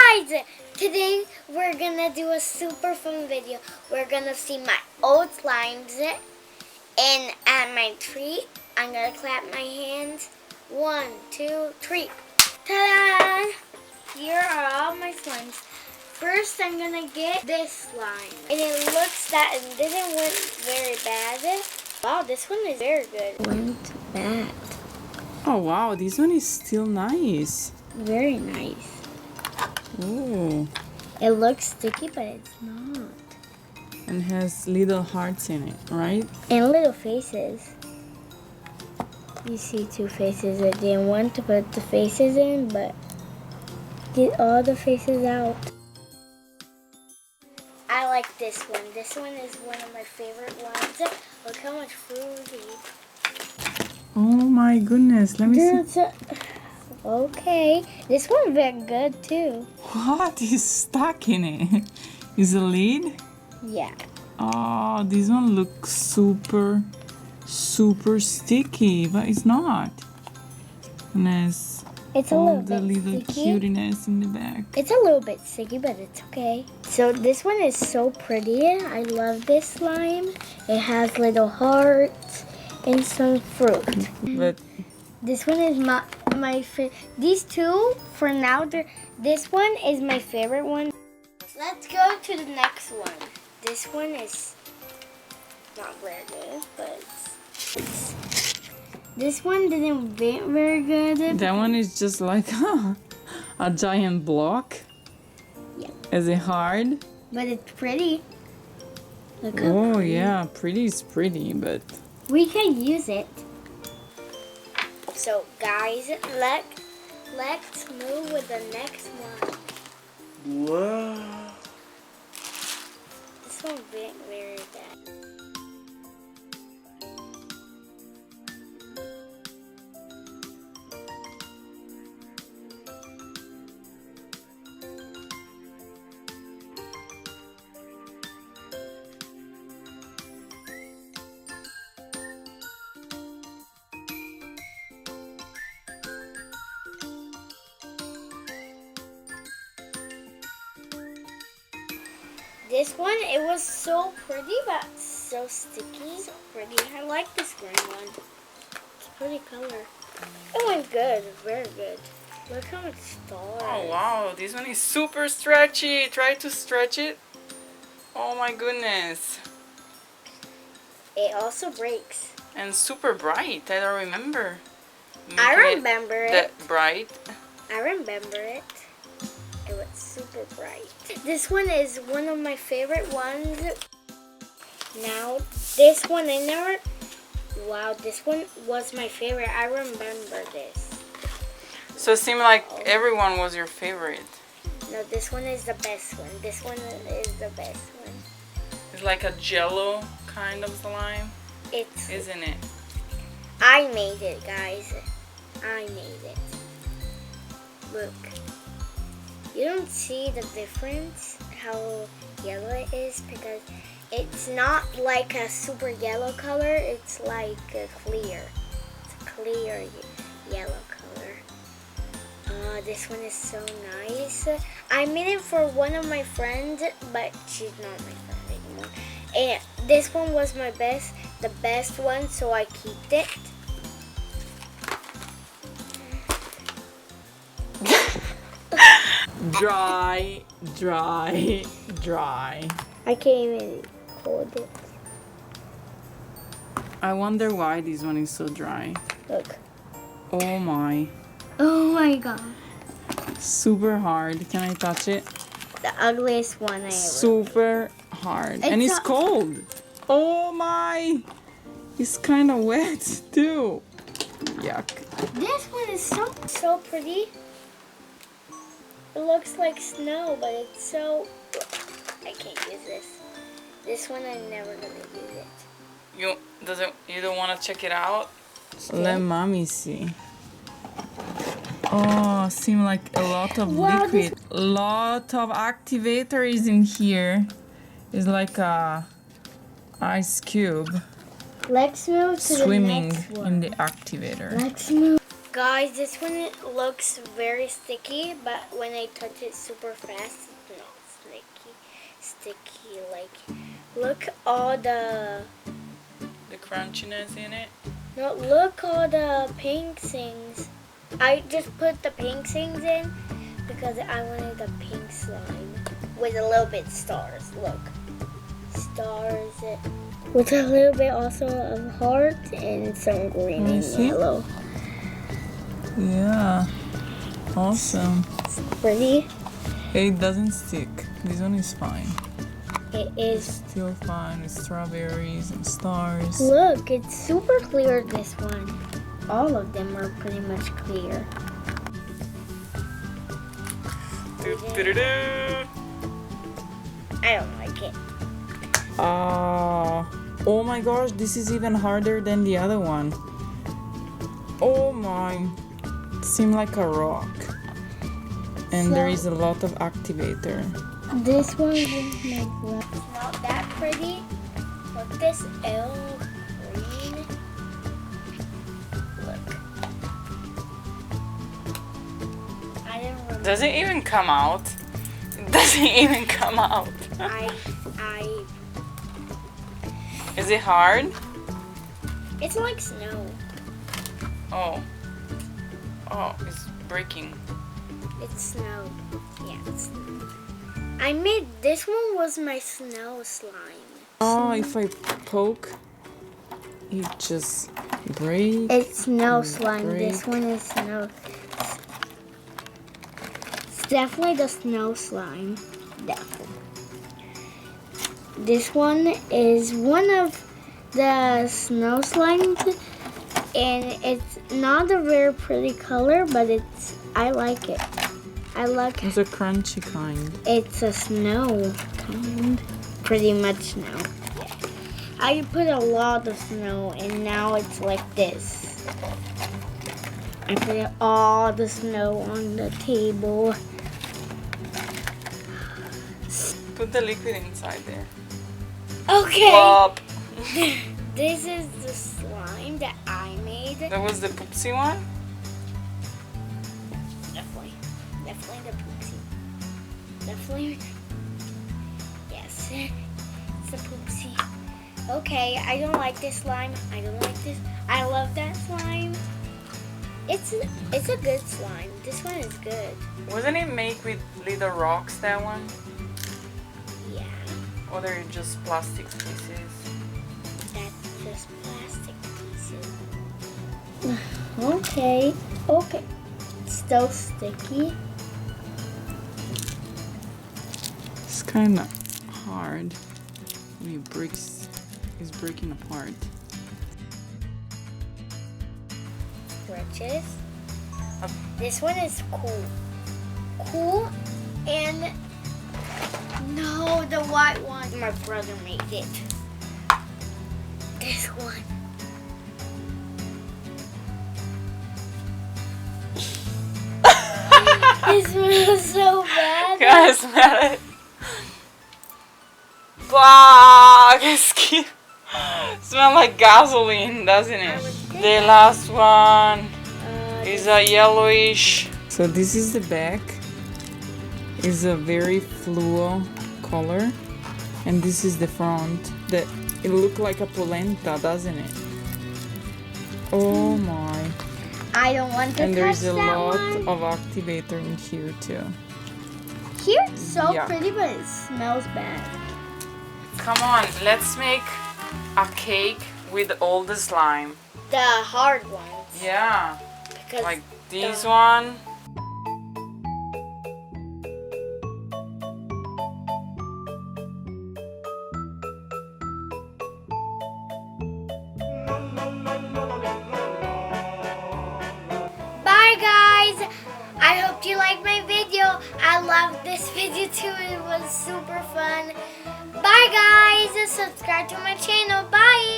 Guys, today we're gonna do a super fun video. We're gonna see my old slimes and at my tree. I'm gonna clap my hands. 1, 2, 3. Ta-da! Here are all my slimes. First, I'm gonna get this slime. And it looks that it didn't went very bad. Wow, this one is very good. Went bad. Oh wow, this one is still nice. Very nice. Ooh. It looks sticky, but it's not. And has little hearts in it, right? And little faces. You see 2 faces. I didn't want to put the faces in, but get all the faces out. I like this one. This one is one of my favorite ones. Look how much fruity. Oh my goodness, let me see. Okay, this one's very good too. What is stuck in it? Is a lid? Yeah. Oh, this one looks super sticky, but it's not. And there's It's a all little the bit little sticky. cuteness in the back. It's a little bit sticky, but it's okay. So this one is so pretty. I love this slime. It has little hearts and some fruit. But This one is my favorite. These two, for now, this one is my favorite one. Let's go to the next one. This one is not very good, but this one didn't fit very good. that one is just like a giant block. Yeah. Is it hard? But it's pretty. Look how Oh pretty. yeah, pretty is pretty, but We can use it. So guys, let's move with the next one. wow. This one went very bad. This one, it was so pretty, but so sticky. So pretty. I like this green one. It's a pretty color. It went good, very good. Look how much stars. Oh wow, this one is super stretchy. Try to stretch it. Oh my goodness. It also breaks. And super bright. I don't remember. I making it remember it. that bright. I remember it. It was super bright. This one is one of my favorite ones. Now, this one I never... Wow, this one was my favorite. I remember this. So it seemed like everyone was your favorite. No, this one is the best one. This one is the best one. It's like a jello kind of slime, It's... isn't it? I made it, guys. I made it. Look. You don't see the difference, how yellow it is, because it's not like a super yellow color. It's like a clear. It's a clear yellow color. This one is so nice. I made it for one of my friends, but she's not my friend anymore. And this one was the best one, so I kept it. Dry. I can't even hold it. I wonder why this one is so dry. Look. Oh my. Oh my god. Super hard. Can I touch it? The ugliest one I ever. Super hard. And It's it's cold. Oh my. It's kind of wet too. Yuck. This one is so pretty. It looks like snow, but it's so... I can't use this. This one I'm never gonna use it. You don't want to check it out? Still? Let mommy see. Oh, seem like a lot of Wow, liquid. Lot of activator is in here. It's like a ice cube Let's move to swimming the next one. in the activator. Let's move. Guys, this one looks very sticky, but when I touch it super fast, it's not sticky. Like, look all the crunchiness in it. No, look all the pink things. I just put the pink things in because I wanted the pink slime with a little bit stars. Look, stars with a little bit also of heart and some green and yellow. Yeah, awesome. It's pretty. It doesn't stick. This one is fine. It is still fine with strawberries and stars. Look, it's super clear, this one. All of them are pretty much clear. I don't like it. Oh my gosh, this is even harder than the other one. Oh my, it seemed like a rock. And there is a lot of activator. This one is not that pretty. Look, this L green. Look. I didn't remember. Does it even come out? It doesn't even come out. Is it hard? It's like snow. Oh, it's breaking. It's snow. Yeah, it's snow. I made, this one was my snow slime. Oh, if I poke, it just breaks. It's snow slime. This one is snow. It's definitely the snow slime. Definitely. This one is one of the snow slimes, and it's not a very pretty color, but I like it. It's a crunchy kind. It's a snow kind. Pretty much snow. Yeah. I put a lot of snow and now it's like this. I put all the snow on the table. Put the liquid inside there. Okay. Plop. This is the slime that I made. That was the poopsie one? Definitely the poopsie. Definitely. Yes. It's the poopsie. Okay, I don't like this slime. I don't like this. I love that slime. It's a good slime. This one is good. Wasn't it made with little rocks, that one? Yeah. Or they're just plastic pieces? That's just plastic pieces. Okay. It's still sticky. It's kind of hard when it is breaking apart. Stretches. This one is cool, and no, the white one. My brother made it. This one. It smells so bad. Can I smell it? Fuck! It smells like gasoline, doesn't it? The last one is a yellowish. So this is the back. It's a very fluo color, and this is the front. It looks like a polenta, doesn't it? Oh my! I don't want to and there's touch a that lot one. of activator in here too. Here it's so Yeah. pretty, but it smells bad. Come on, let's make a cake with all the slime. The hard ones. Yeah, Because like this one. Bye guys! I hope you liked my video. I loved this video too. It was super fun. Bye guys! Subscribe to my channel. Bye!